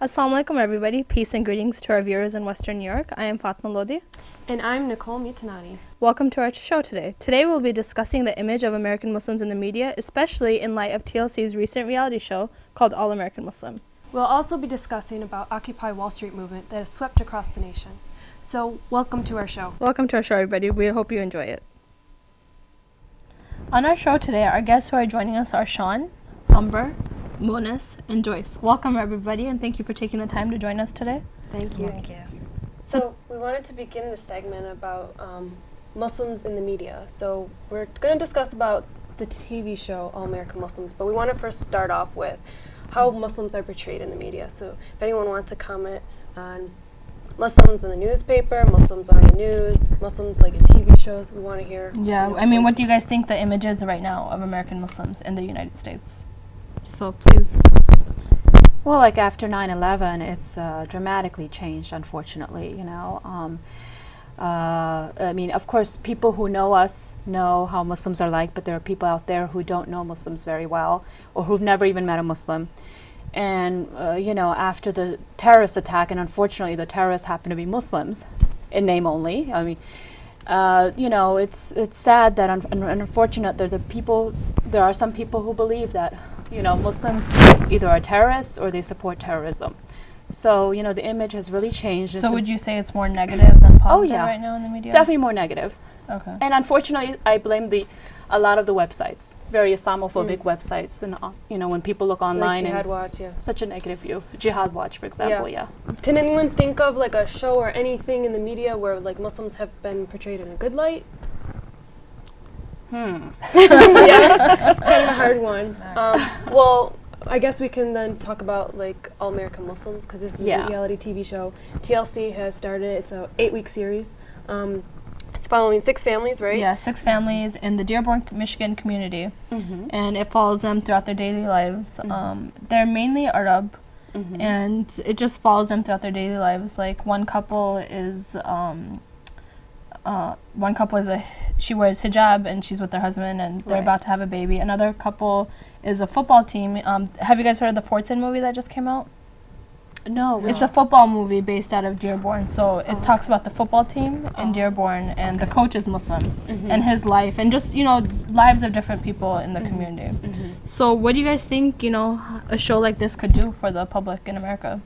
Assalamu alaikum everybody. Peace and greetings to our viewers in Western New York. I am Fatma Lodi. And I'm Nicole Mitanani. Welcome to our show today. Today we'll be discussing the image of American Muslims in the media, especially in light of TLC's recent reality show called All American Muslim. We'll also be discussing about Occupy Wall Street movement that has swept across the nation. So, welcome to our show. Welcome to our show, everybody. We hope you enjoy it. On our show today, our guests who are joining us are Shaan, Umber, Monis, and Joyce. Welcome, everybody, and thank you for taking the time to join us today. Thank you. Thank you. So, we wanted to begin this segment about Muslims in the media. So, we're going to discuss about the TV show All American Muslims, but we want to first start off with how Muslims are portrayed in the media. So, if anyone wants to comment on Muslims in the newspaper, Muslims on the news, Muslims like in TV shows, we want to hear. Yeah, I mean, what do you guys think the image is right now of American Muslims in the United States? So please. Well, like after 9/11, it's dramatically changed, unfortunately, you know. I mean, of course, people who know us know how Muslims are like, but there are people out there who don't know Muslims very well or who've never even met a Muslim. And, you know, after the terrorist attack, and unfortunately the terrorists happen to be Muslims, in name only, I mean, you know, it's sad that unfortunate that there are some people who believe that, you know, Muslims either are terrorists or they support terrorism. So, you know, the image has really changed. So would you say it's more negative than positive right now in the media? Definitely more negative. Okay. And unfortunately, I blame a lot of the websites, very Islamophobic websites, and you know, when people look online, Like Jihad and Watch, yeah. such a negative view. Jihad Watch, for example, yeah. Can anyone think of like a show or anything in the media where like Muslims have been portrayed in a good light? Hmm. Yeah, it's kind of a hard one. Well, I guess we can then talk about like All American Muslims because this is a reality TV show. TLC has started. It's a 8-week series. It's following 6 families, right? Yeah, 6 families in the Dearborn, Michigan community, and it follows them throughout their daily lives. They're mainly Arab, and it just follows them throughout their daily lives. Like one couple is she wears hijab and she's with her husband and they're about to have a baby. Another couple is a football team. Have you guys heard of the Fortson movie that just came out? No. It's a football movie based out of Dearborn. So it talks about the football team in Dearborn, and the coach is Muslim, and his life, and just, you know, lives of different people in the community. So what do you guys think, you know, a show like this could do for the public in America?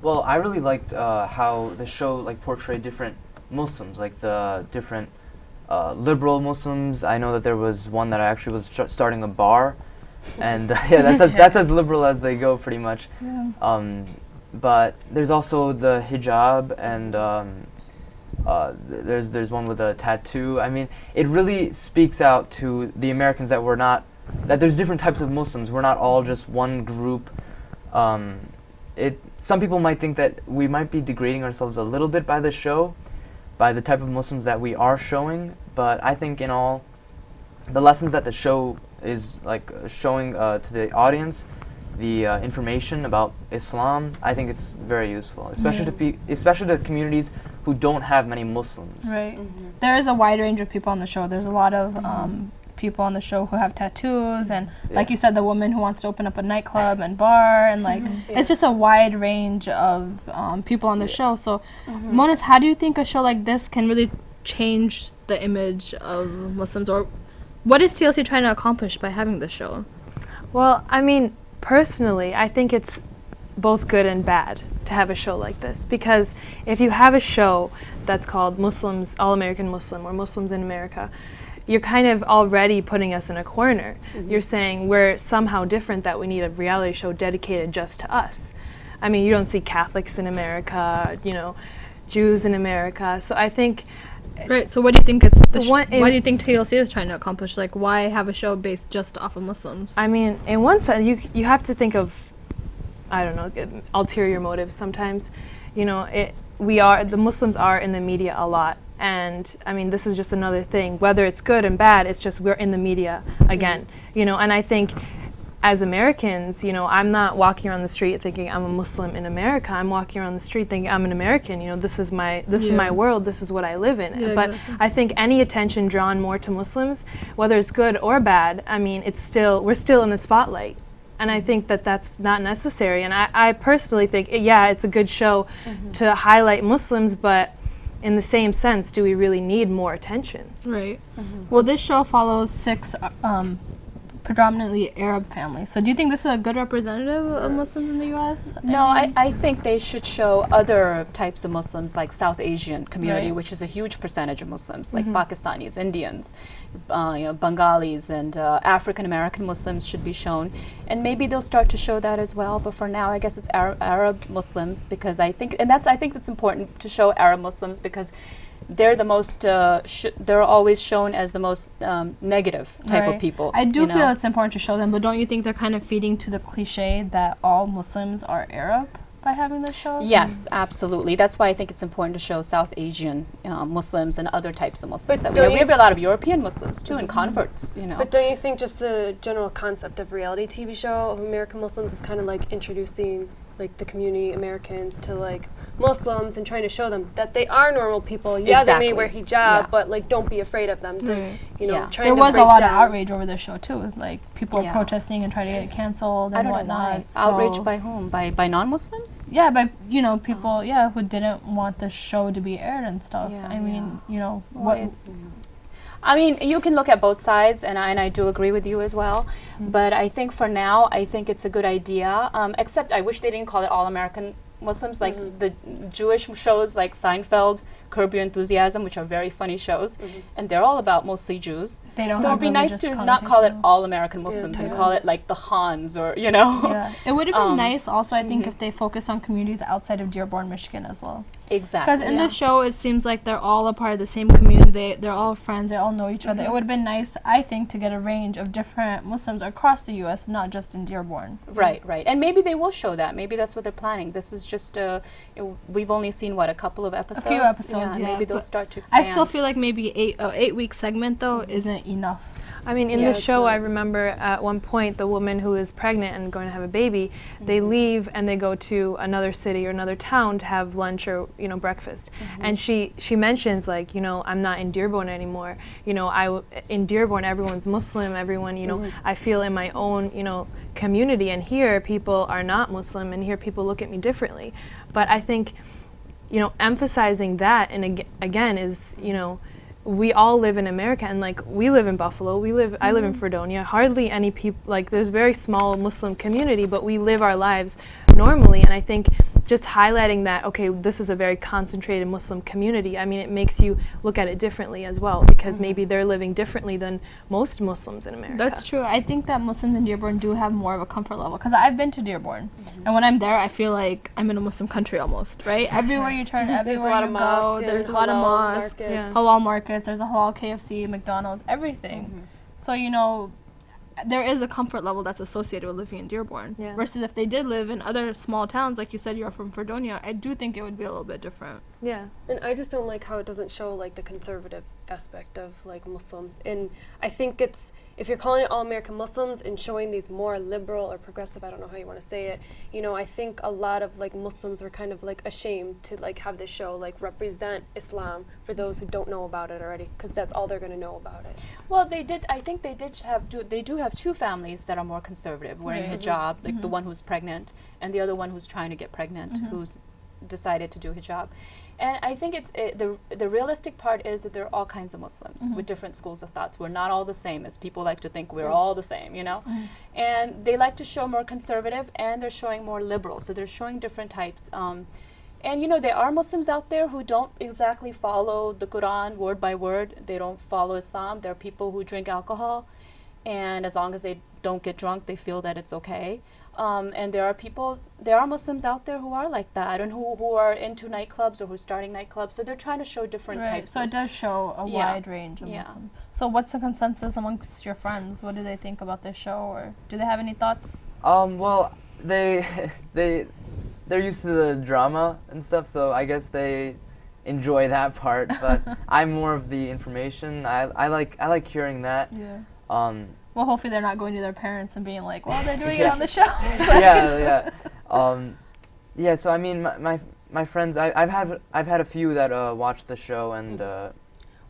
Well, I really liked how the show like portrayed different Muslims, like the different liberal Muslims. I know that there was one that actually was starting a bar, and yeah, that's as liberal as they go, pretty much. Yeah. But there's also the hijab, and there's one with a tattoo. I mean, it really speaks out to the Americans that there's different types of Muslims. We're not all just one group. Some people might think that we might be degrading ourselves a little bit by the show, by the type of Muslims that we are showing, but I think in all, the lessons that the show is like showing to the audience, the information about Islam, I think it's very useful, especially to communities who don't have many Muslims. Right. There is a wide range of people on the show. There's a lot of people on the show who have tattoos, and like you said, the woman who wants to open up a nightclub and bar, and like it's just a wide range of people on the show. So Monis, how do you think a show like this can really change the image of Muslims, or what is TLC trying to accomplish by having this show? Well, I mean, personally, I think it's both good and bad to have a show like this, because if you have a show that's called Muslims, All American Muslim, or Muslims in America, you're kind of already putting us in a corner. You're saying we're somehow different, that we need a reality show dedicated just to us. I mean, you don't see Catholics in America, you know, Jews in America. So I think... Right, so what do you think why do you think TLC is trying to accomplish? Like, why have a show based just off of Muslims? I mean, in one sense, you have to think of, I don't know, ulterior motives sometimes. You know, the Muslims are in the media a lot. And I mean, this is just another thing. Whether it's good and bad, it's just we're in the media again. You know, and I think as Americans, you know, I'm not walking around the street thinking I'm a Muslim in America. I'm walking around the street thinking I'm an American. You know, this is my world. This is what I live in. Yeah, but exactly. I think any attention drawn more to Muslims, whether it's good or bad, I mean, we're still in the spotlight. And I think that that's not necessary. And I personally think, yeah, it's a good show to highlight Muslims, but in the same sense, do we really need more attention? Right. Well, this show follows 6 predominantly Arab families. So do you think this is a good representative of Muslims in the U.S.? No, I think they should show other types of Muslims, like South Asian community, Right. which is a huge percentage of Muslims, like Pakistanis, Indians, Bengalis, and African American Muslims should be shown. And maybe they'll start to show that as well. But for now, I guess it's Arab Muslims, because I think that's important to show Arab Muslims, because they're the most, they're always shown as the most negative type of people. I do feel it's important to show them, but don't you think they're kind of feeding to the cliche that all Muslims are Arab by having this show? Yes, absolutely. That's why I think it's important to show South Asian Muslims and other types of Muslims. But That we have a lot of European Muslims too, and converts. But don't you think just the general concept of reality TV show of American Muslims is kind of like introducing like the community Americans to like Muslims and trying to show them that they are normal people. Yeah, Exactly. they may wear hijab, Yeah. but like don't be afraid of them. You know, Yeah. trying There to was a break lot of down. outrage over the show too. Like people Yeah. were protesting and trying to get it canceled and I don't know whatnot. why. Outraged by whom? By non-Muslims? Yeah, by people, who didn't want the show to be aired and stuff. Yeah, I mean, Well, what? I mean, you can look at both sides, and I do agree with you as well. But I think for now, I think it's a good idea. Except I wish they didn't call it All American Muslims, like the Jewish shows like Seinfeld, Curb Your Enthusiasm, which are very funny shows, and they're all about mostly Jews. They don't So have it'd be nice religious to not call it connotation. All American Muslims and call it like the Hans, or Yeah, it would have been nice also, I think, if they focused on communities outside of Dearborn, Michigan as well. Exactly. Because in the show, it seems like they're all a part of the same community. They're all friends. They all know each other. It would have been nice, I think, to get a range of different Muslims across the U.S., not just in Dearborn. Right. And maybe they will show that. Maybe that's what they're planning. This is just, we've only seen, a couple of episodes? A few episodes, yeah. Maybe they'll but start to expand. I still feel like maybe 8-week segment, though, isn't enough. I mean, in Yeah, the it's show, not. I remember at one point the woman who is pregnant and going to have a baby, they leave and they go to another city or another town to have lunch or breakfast. And she mentions like, I'm not in Dearborn anymore. In Dearborn everyone's Muslim. Everyone, I feel in my own community, and here people are not Muslim, and here people look at me differently. But I think emphasizing that, and again is we all live in America, and like we live in Buffalo, I live in Fredonia. Hardly any people, like there's very small Muslim community, but we live our lives normally. And I think just highlighting that, okay, this is a very concentrated Muslim community. I mean, it makes you look at it differently as well, because maybe they're living differently than most Muslims in America. That's true. I think that Muslims in Dearborn do have more of a comfort level, because I've been to Dearborn, and when I'm there, I feel like I'm in a Muslim country almost, right? Everywhere you turn, There's a everywhere lot you of go, mosques, there's a and lot of halal mosques, markets. Yeah. halal markets, there's a halal KFC, McDonald's, everything. So, there is a comfort level that's associated with living in Dearborn. Yeah. Versus if they did live in other small towns, like you said, you're from Fredonia, I do think it would be a little bit different. Yeah. And I just don't like how it doesn't show like the conservative aspect of like Muslims. And I think it's, if you're calling it all American Muslims and showing these more liberal or progressive, I don't know how you want to say it, I think a lot of like Muslims were kind of like ashamed to like have this show like represent Islam for those who don't know about it already, because that's all they're going to know about it. Well, I think they do have two families that are more conservative, wearing Right. hijab, like the one who's pregnant and the other one who's trying to get pregnant, who's decided to do hijab. And I think the realistic part is that there are all kinds of Muslims with different schools of thoughts. We're not all the same, as people like to think we're all the same, And they like to show more conservative, and they're showing more liberal. So they're showing different types. And there are Muslims out there who don't exactly follow the Quran word by word. They don't follow Islam. There are people who drink alcohol, and as long as they don't get drunk, they feel that it's okay. And there are Muslims out there who are like that, and who are into nightclubs or who are starting nightclubs. So they're trying to show different Right. types. So it does show a Yeah. wide range of Yeah. Muslims. So what's the consensus amongst your friends? What do they think about this show, or do they have any thoughts? Well, they're used to the drama and stuff, so I guess they enjoy that part. But I'm more of the information. I like hearing that. Yeah. Well, hopefully they're not going to their parents and being like, "Well, they're doing it Yeah. on the show." Yeah. So I mean, my friends, I've had a few that watched the show, and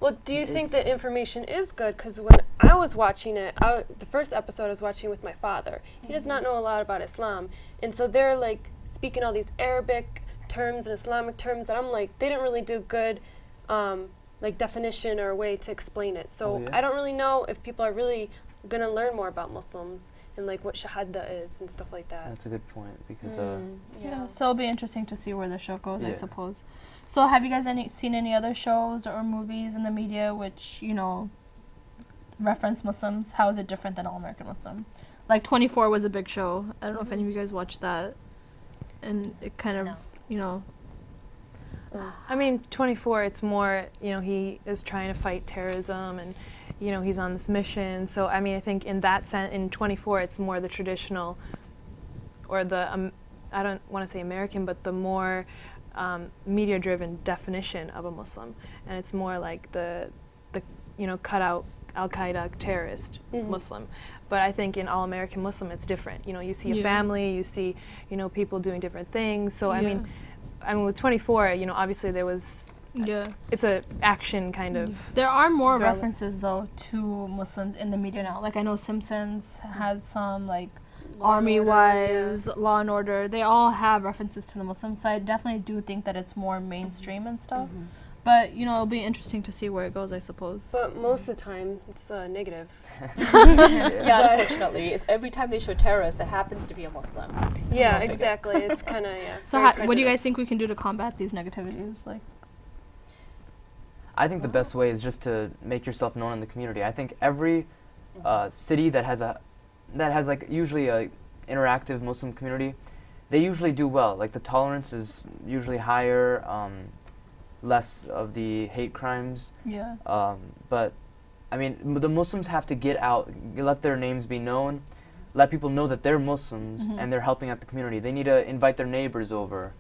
Well, do you think that information is good? Because when I was watching it, the first episode I was watching with my father. He does not know a lot about Islam. And so they're like speaking all these Arabic terms and Islamic terms that I'm like, they didn't really do good like definition or way to explain it. So I don't really know if people are really going to learn more about Muslims and like what shahada is and stuff like that. That's a good point because yeah, so it'll be interesting to see where the show goes, I suppose. So have you guys seen any other shows or movies in the media which, you know, reference Muslims? How is it different than All American Muslim? Like 24 was a big show. I don't know if any of you guys watched that. And it kind of, you know. I mean, 24, it's more, you know, he is trying to fight terrorism and, you know, he's on this mission. So, I mean, I think in that sense, in 24, it's more the traditional, or the, I don't want to say American, but the more media-driven definition of a Muslim. And it's more like the you know, cut out Al-Qaeda terrorist Muslim. But I think in All American Muslim, it's different. You know, you see a family, you see, you know, people doing different things. So, I mean, with 24, you know, obviously there was, it's a action kind of. There are more references, though, to Muslims in the media now. Like, I know Simpsons has some, like, Army Wives, Law and Order. They all have references to the Muslims. So I definitely do think that it's more mainstream and stuff. But, you know, it'll be interesting to see where it goes, I suppose. But most of the time, it's negative. Yeah, unfortunately. It's every time they show terrorists, it happens to be a Muslim. Yeah, exactly. It's kind of, So what do you guys think we can do to combat these negativities? Like, I think the best way is just to make yourself known in the community. I think every city that has like usually a interactive Muslim community, they usually do well. Like the tolerance is usually higher. Less of the hate crimes. But I mean, the Muslims have to get out, let their names be known, let people know that they're Muslims and they're helping out the community. They need to invite their neighbors over.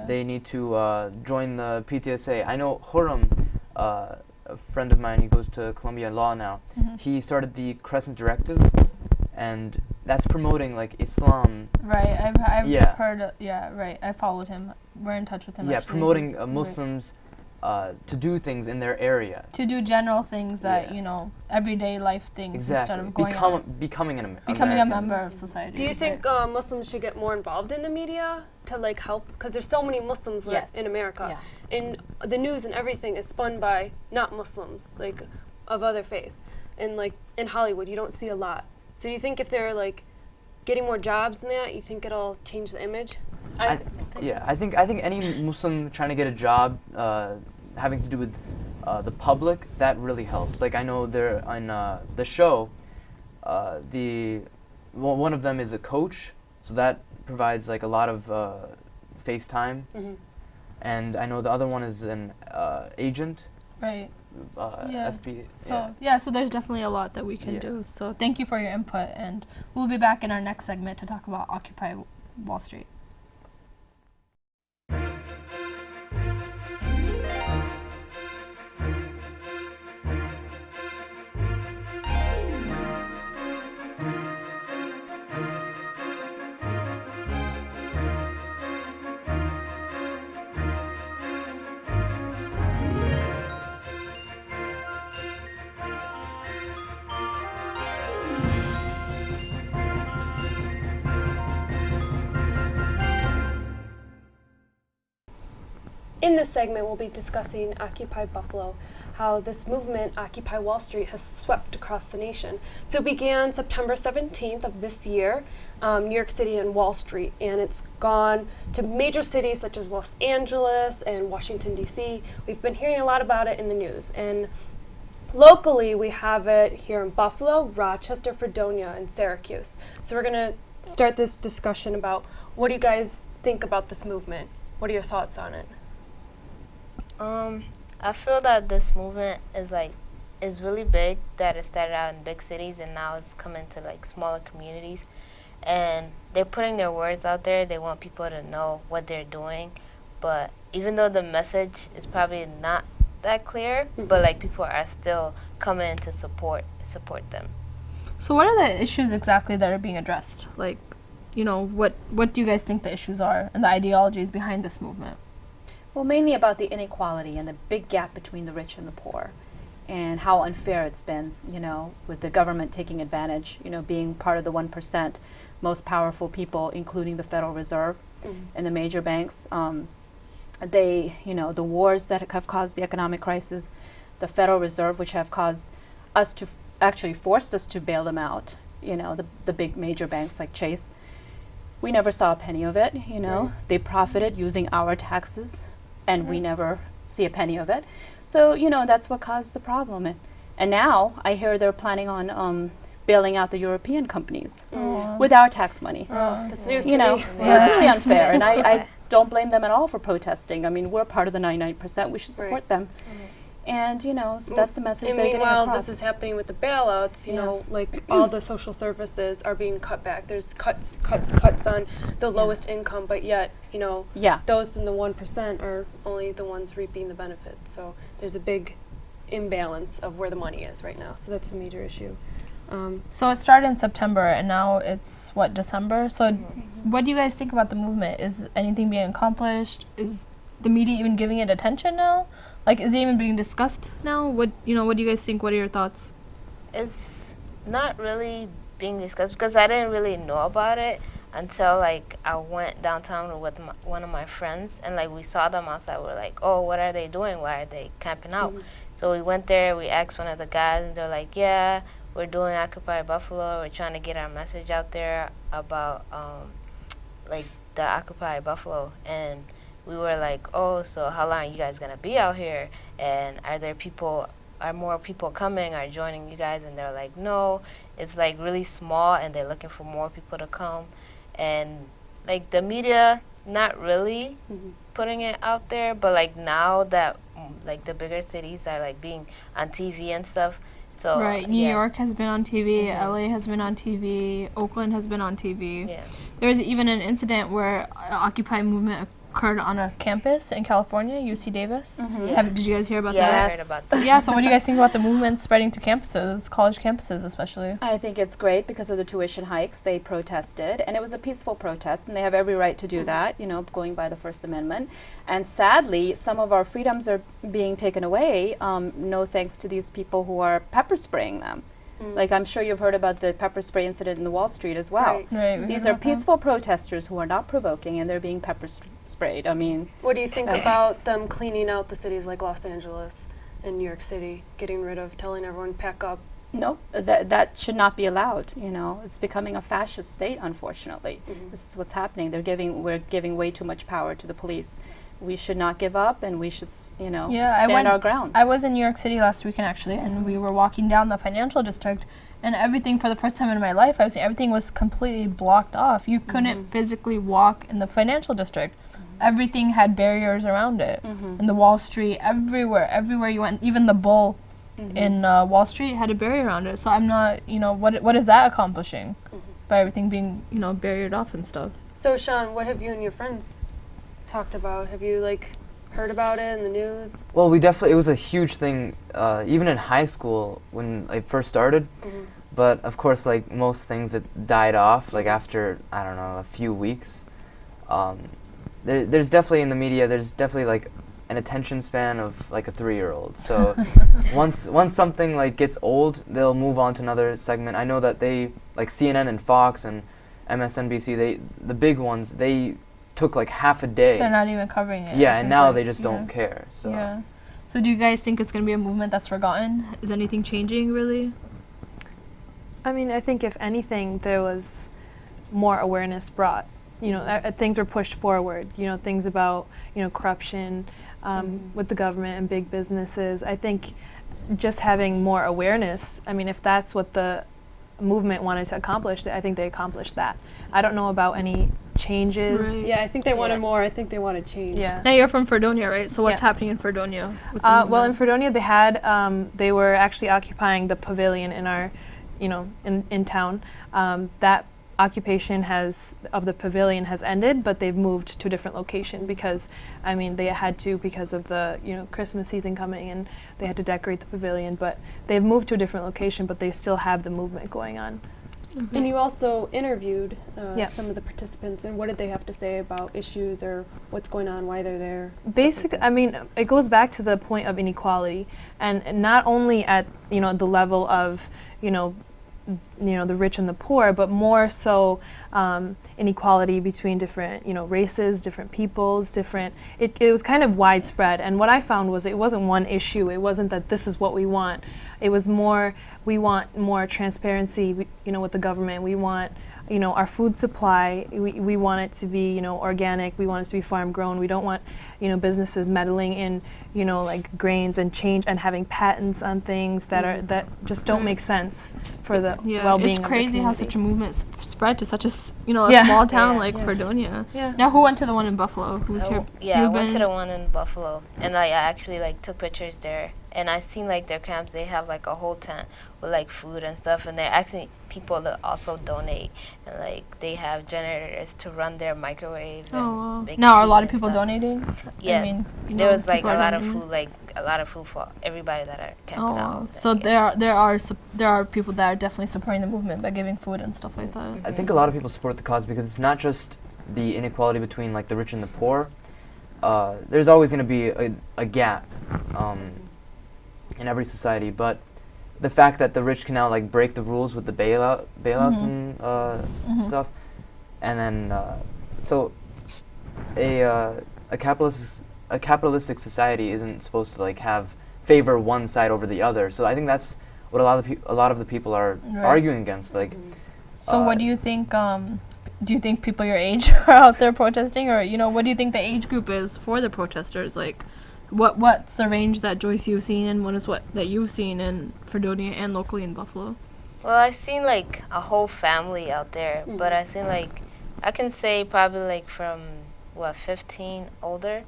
They need to join the PTSA. I know Khurram, a friend of mine, he goes to Columbia Law now. He started the Crescent Directive, and that's promoting like Islam. Right, I've heard. Right. I followed him. We're in touch with him. Yeah, actually. promoting Muslims to do things in their area. To do general things that you know, everyday life things instead of going becoming a member of society. Do you think Muslims should get more involved in the media to like help? Because there's so many Muslims in America, and the news and everything is spun by not Muslims, like of other faiths, and like in Hollywood you don't see a lot. So do you think if they're like getting more jobs than that, you think it'll change the image? I think any Muslim trying to get a job having to do with the public, that really helps. Like I know there on the show, one of them is a coach, so that provides like a lot of FaceTime, and I know the other one is an agent. Right. FB. So there's definitely a lot that we can do. So thank you for your input, and we'll be back in our next segment to talk about Occupy Wall Street. In this segment, we'll be discussing Occupy Buffalo, how this movement, Occupy Wall Street, has swept across the nation. So it began September 17th of this year, New York City and Wall Street, and it's gone to major cities such as Los Angeles and Washington, D.C. We've been hearing a lot about it in the news. And locally, we have it here in Buffalo, Rochester, Fredonia, and Syracuse. So we're going to start this discussion about what do you guys think about this movement? What are your thoughts on it? I feel that this movement is really big, that it started out in big cities and now it's coming to like smaller communities, and they're putting their words out there. They want people to know what they're doing, but even though the message is probably not that clear, but like people are still coming to support them. So what are the issues exactly that are being addressed? Like, you know, what do you guys think the issues are and the ideologies behind this movement? Well, mainly about the inequality and the big gap between the rich and the poor. and how unfair it's been, you know, with the government taking advantage, you know, being part of the 1% most powerful people, including the Federal Reserve and the major banks. They, you know, the wars that have caused the economic crisis, the Federal Reserve, which have caused us to actually forced us to bail them out, you know, the big major banks like Chase. We never saw a penny of it, you know. They profited using our taxes, and we never see a penny of it. So, you know, that's what caused the problem. And now I hear they're planning on bailing out the European companies with our tax money. That's news to You know, me. so it's really unfair. And I don't blame them at all for protesting. I mean, we're part of the 99%. We should support them. And, you know, so that's the message And they're getting meanwhile, across. this is happening with the bailouts. You know, like all the social services are being cut back. There's cuts on the lowest income, but yet, you know, those in the 1% are only the ones reaping the benefits. So there's a big imbalance of where the money is right now. So that's a major issue. So it started in September, and now it's, what, December? So what do you guys think about the movement? Is anything being accomplished? Is the media even giving it attention now? Like, is it even being discussed now? What do you guys think? What are your thoughts? It's not really being discussed because I didn't really know about it until, like, I went downtown with one of my friends, and, like, we saw them outside. We're like, oh, what are they doing? Why are they camping out? So we went there, we asked one of the guys, and they're like, yeah, we're doing Occupy Buffalo. We're trying to get our message out there about, like, the Occupy Buffalo. And we were like, oh, so how long are you guys going to be out here? And are more people coming or joining you guys? And they're like, no, it's like really small and they're looking for more people to come. And like the media, not really putting it out there, but like now that like the bigger cities are like being on TV and stuff. So right, New York has been on TV, LA has been on TV, Oakland has been on TV. Yeah. There was even an incident where Occupy movement occurred on a campus in California, UC Davis. Did you guys hear about that? Yeah, I heard about that. Yeah, so what do you guys think about the movement spreading to campuses, college campuses especially? I think it's great because of the tuition hikes. They protested, and it was a peaceful protest, and they have every right to do that, you know, going by the First Amendment. And sadly, some of our freedoms are being taken away, no thanks to these people who are pepper spraying them. Like, I'm sure you've heard about the pepper spray incident in the Wallstreet as well. Right. These are peaceful protesters who are not provoking, and they're being pepper sprayed. I mean, what do you think about them cleaning out the cities like Los Angeles and New York City, getting rid of, telling everyone pack up? No, that should not be allowed. You know, it's becoming a fascist state, unfortunately. This is what's happening. We're giving way too much power to the police. We should not give up, and we should, you know, stand our ground. I was in New York City last weekend, actually, and we were walking down the financial district, and everything, for the first time in my life, I was seeing everything was completely blocked off. You couldn't physically walk in the financial district. Everything had barriers around it. And the Wallstreet, everywhere you went, even the Bull in Wallstreet had a barrier around it. So I'm not, you know, what is that accomplishing by everything being, you know, barriered off and stuff? So, Shaan, what have you and your friends talked about? Have you like heard about it in the news? Well, it was a huge thing, even in high school when I first started. But of course, like most things, it died off like after, I don't know, a few weeks. There's definitely in the media, there's definitely like an attention span of like a 3-year-old. So once something like gets old, they'll move on to another segment. I know that they, like CNN and Fox and MSNBC, the big ones, they took like half a day. They're not even covering it. Yeah, and now they just don't care. So. Yeah. So do you guys think it's going to be a movement that's forgotten? Is anything changing, really? I mean, I think if anything, there was more awareness brought. You know, things were pushed forward. You know, things about, you know, corruption with the government and big businesses. I think just having more awareness, I mean, if that's what the movement wanted to accomplish, I think they accomplished that. I don't know about any changes. Right. Yeah, I think they wanted more. I think they wanted change. Yeah. Now you're from Fredonia, right? So what's happening in Fredonia? Well, in Fredonia, they had they were actually occupying the pavilion in our, you know, in town. That occupation of the pavilion has ended, but they've moved to a different location because, I mean, they had to because of the, you know, Christmas season coming, and they had to decorate the pavilion. But they've moved to a different location, but they still have the movement going on. And you also interviewed Yeah. some of the participants, and what did they have to say about issues or what's going on, why they're there? Basically, I mean, it goes back to the point of inequality, and not only at the level of the rich and the poor, but more so inequality between different races, different peoples, different. It was kind of widespread, and what I found was it wasn't one issue. It wasn't that this is what we want. It was more we want more transparency, with the government. We want our food supply. We want it to be organic. We want it to be farm grown. We don't want businesses meddling in like grains and change and having patents on things that just don't make sense for the well-being. It's crazy of how the such a community. movement spread to such a Yeah. small town Yeah. like Fredonia. Yeah. Now, who went to the one in Buffalo? Who was here? Yeah, I You've went to been- the one in Buffalo, and I actually like took pictures there. And I seen like their camps. They have like a whole tent with like food and stuff, and they're asking people to also donate. And like they have generators to run their microwave. Oh, wow. And make Now, are a tea lot of and people stuff. donating? Yeah, I mean, there was like people a are lot of donating. food, like a lot of food for everybody that are camping Oh, out. wow. over So yeah. there are people that are definitely supporting the movement by giving food and stuff like that. I think a lot of people support the cause because it's not just the inequality between like the rich and the poor. There's always going to be a gap in every society, but the fact that the rich can now like break the rules with the bailouts and stuff, and then so a capitalistic society isn't supposed to like have favor one side over the other. So I think that's what a lot of the people are Right. arguing against. Like, So what do you think? Do you think people your age are out there protesting, or what do you think the age group is for the protesters? Like, what's the range that Joyce you've seen, and what is what that you've seen in Fredonia and locally in Buffalo? Well, I seen like a whole family out there, but I seen like I can say probably like from 15 older.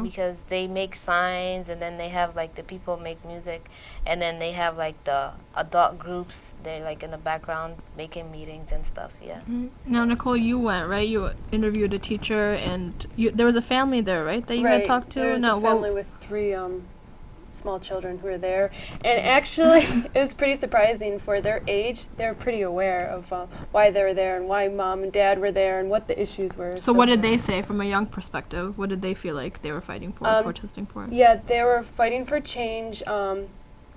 Because they make signs, and then they have like the people make music, and then they have like the adult groups. They're like in the background making meetings and stuff. Yeah. Now, Nicole, you went, right? You interviewed a teacher, and there was a family there, right? That you had talked to. There was No, a family with 3 small children who were there, and actually it was pretty surprising for their age. They were pretty aware of why they were there and why mom and dad were there and what the issues were. So what did they say from a young perspective? What did they feel like they were fighting for, protesting for? Yeah, they were fighting for change.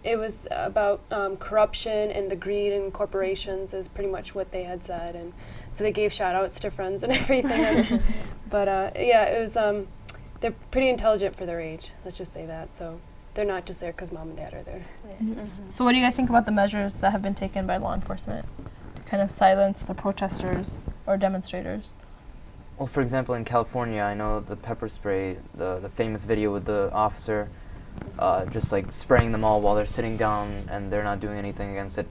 It was about corruption and the greed in corporations is pretty much what they had said, and so they gave shout outs to friends and everything. But yeah, it was they're pretty intelligent for their age, let's just say that. So they're not just there because mom and dad are there. So what do you guys think about the measures that have been taken by law enforcement to kind of silence the protesters or demonstrators? well, for example, in California, I know the pepper spray, the famous video with the officer just like spraying them all while they're sitting down and they're not doing anything against it.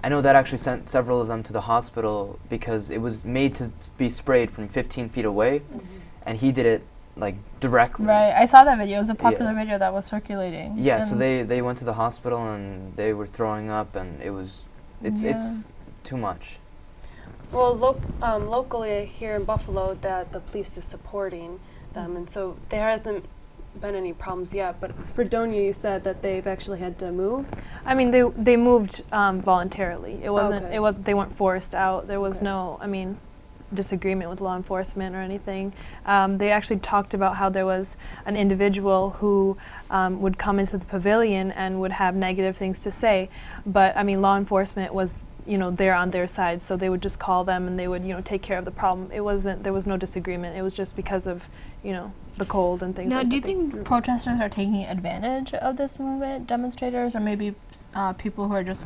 I know that actually sent several of them to the hospital because it was made to be sprayed from 15 feet away, and he did it like directly. Right, I saw that video. It was a popular video that was circulating. Yeah, so And they went to the hospital and they were throwing up, and it's too much. Well, locally here in Buffalo, that the police is supporting them, and so there hasn't been any problems yet. But Fredonia, you said that they've actually had to move. I mean, they moved voluntarily. It wasn't. Okay. It wasn't. They weren't forced out. There was Okay. no. I mean, disagreement with law enforcement or anything. They actually talked about how there was an individual who would come into the pavilion and would have negative things to say, but I mean, law enforcement was there on their side, so they would just call them and they would take care of the problem. It wasn't. There was no disagreement. It was just because of the cold and things. Now, like do you that. think protesters are taking advantage of this movement, demonstrators, or maybe people who are just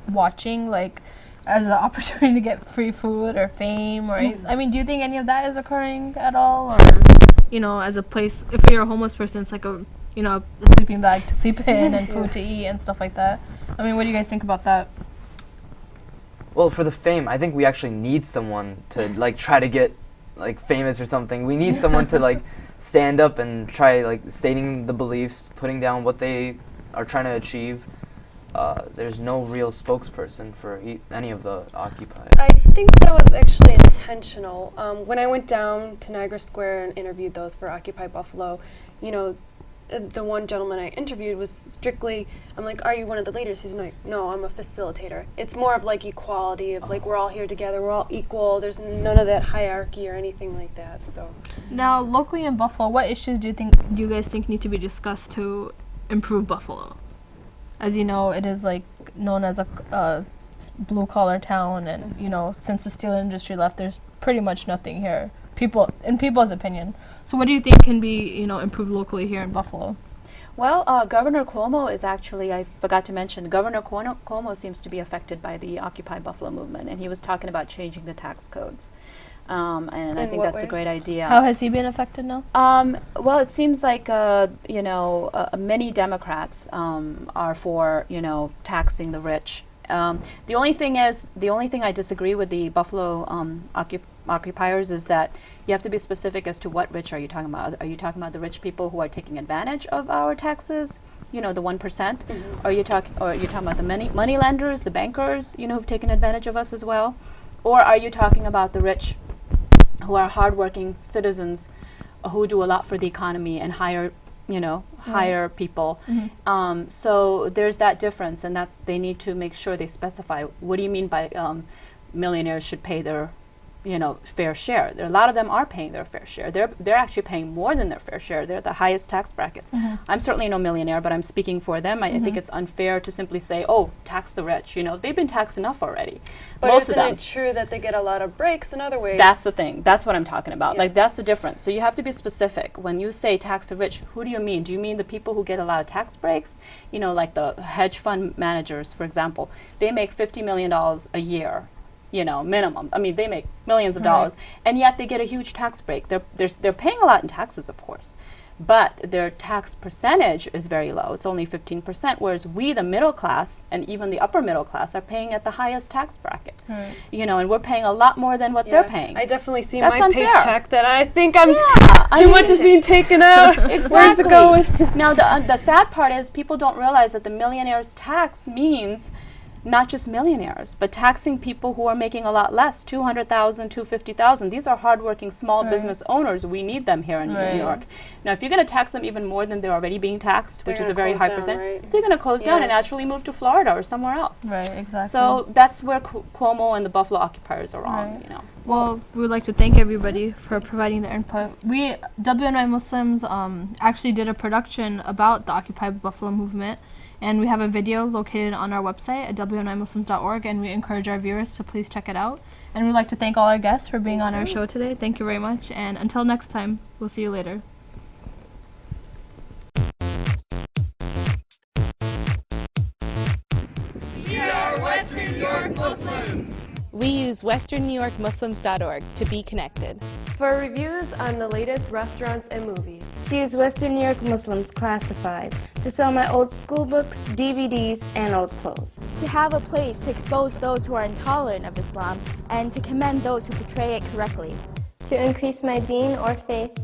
watching, like, as an opportunity to get free food or fame? Or I mean, do you think any of that is occurring at all? Or, as a place, if you're a homeless person, it's like a sleeping bag to sleep in and food to eat and stuff like that. I mean, what do you guys think about that? Well, for the fame, I think we actually need someone to like try to get like famous or something. We need someone to like stand up and try like stating the beliefs, putting down what they are trying to achieve. There's no real spokesperson for any of the Occupy. I think that was actually intentional. When I went down to Niagara Square and interviewed those for Occupy Buffalo, the one gentleman I interviewed was strictly, I'm like, are you one of the leaders? He's like, no, I'm a facilitator. It's more of like equality, of like we're all here together, we're all equal, there's none of that hierarchy or anything like that. So Now, locally in Buffalo, what issues do you guys think need to be discussed to improve Buffalo? As you know, it is like known as a blue collar town, and you know, since the steel industry left, there's pretty much nothing here. In people's opinion. So what do you think can be, improved locally here in Buffalo? Well, Governor Cuomo is actually, I forgot to mention, Governor Cuomo seems to be affected by the Occupy Buffalo movement, and he was talking about changing the tax codes. And I think that's a great idea. How has he been affected now? Well, it seems like, many Democrats are for, taxing the rich. The only thing I disagree with the Buffalo occupiers is that you have to be specific as to what rich are you talking about. Are you talking about the rich people who are taking advantage of our taxes, the 1%? Are you talking about the money lenders, the bankers, who've taken advantage of us as well? Or are you talking about the rich who are hardworking citizens who do a lot for the economy and hire people? So there's that difference, and they need to make sure they specify what do you mean by millionaires should pay their fair share. A lot of them are paying their fair share. They're actually paying more than their fair share. They're at the highest tax brackets. I'm certainly no millionaire, but I'm speaking for them. I think it's unfair to simply say, oh, tax the rich. They've been taxed enough already. But Most of them. Isn't it true that they get a lot of breaks in other ways? That's the thing. That's what I'm talking about. Yeah. Like, that's the difference. So you have to be specific. When you say tax the rich, who do you mean? Do you mean the people who get a lot of tax breaks? Like the hedge fund managers, for example. They make $50 million a year. Minimum. I mean, they make millions of dollars, and yet they get a huge tax break. They're paying a lot in taxes, of course, but their tax percentage is very low. It's only 15%, whereas we, the middle class, and even the upper middle class, are paying at the highest tax bracket. And we're paying a lot more than what they're paying. I definitely see That's my unfair. paycheck that I think I'm too much is being taken out. Exactly. Where's it going? Now, the sad part is people don't realize that the millionaires tax means not just millionaires, but taxing people who are making a lot less, $200,000, $250,000. These are hardworking small business owners. We need them here in New York. Now, if you're going to tax them even more than they're already being taxed, which is a very high percent, they're going to close down and actually move to Florida or somewhere else. Right, exactly. So that's where Cuomo and the Buffalo occupiers are wrong. Well, we would like to thank everybody for providing their input. We, WNY Muslims, actually did a production about the Occupy Buffalo movement, and we have a video located on our website at wnymuslims.org, and we encourage our viewers to please check it out. And we'd like to thank all our guests for being on our show today. Thank you very much, and until next time, we'll see you later. We are Western New York Muslims. We use westernnewyorkmuslims.org to be connected. For reviews on the latest restaurants and movies. To use Western New York Muslims Classified to sell my old school books, DVDs, and old clothes. To have a place to expose those who are intolerant of Islam and to commend those who portray it correctly. To increase my deen or faith.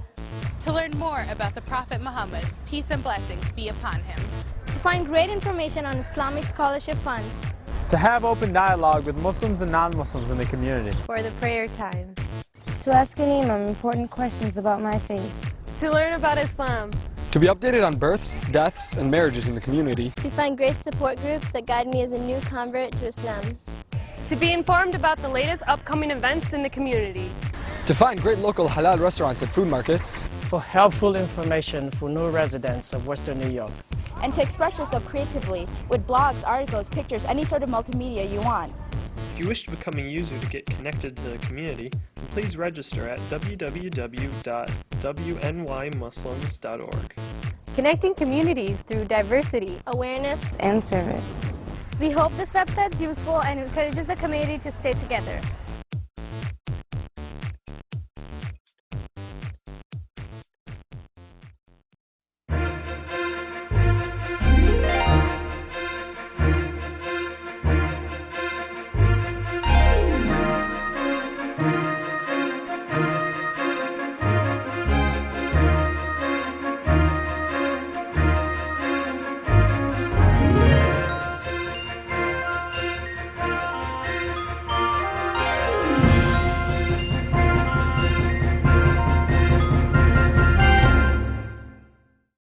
To learn more about the Prophet Muhammad, peace and blessings be upon him. To find great information on Islamic scholarship funds. To have open dialogue with Muslims and non-Muslims in the community. For the prayer time. To ask an imam important questions about my faith. To learn about Islam. To be updated on births, deaths, and marriages in the community. To find great support groups that guide me as a new convert to Islam. To be informed about the latest upcoming events in the community. To find great local halal restaurants and food markets. For helpful information for new residents of Western New York. And to express yourself creatively with blogs, articles, pictures, any sort of multimedia you want. If you wish to become a user to get connected to the community, then please register at www.wnymuslims.org. Connecting communities through diversity, awareness, and service. We hope this website is useful and encourages the community to stay together.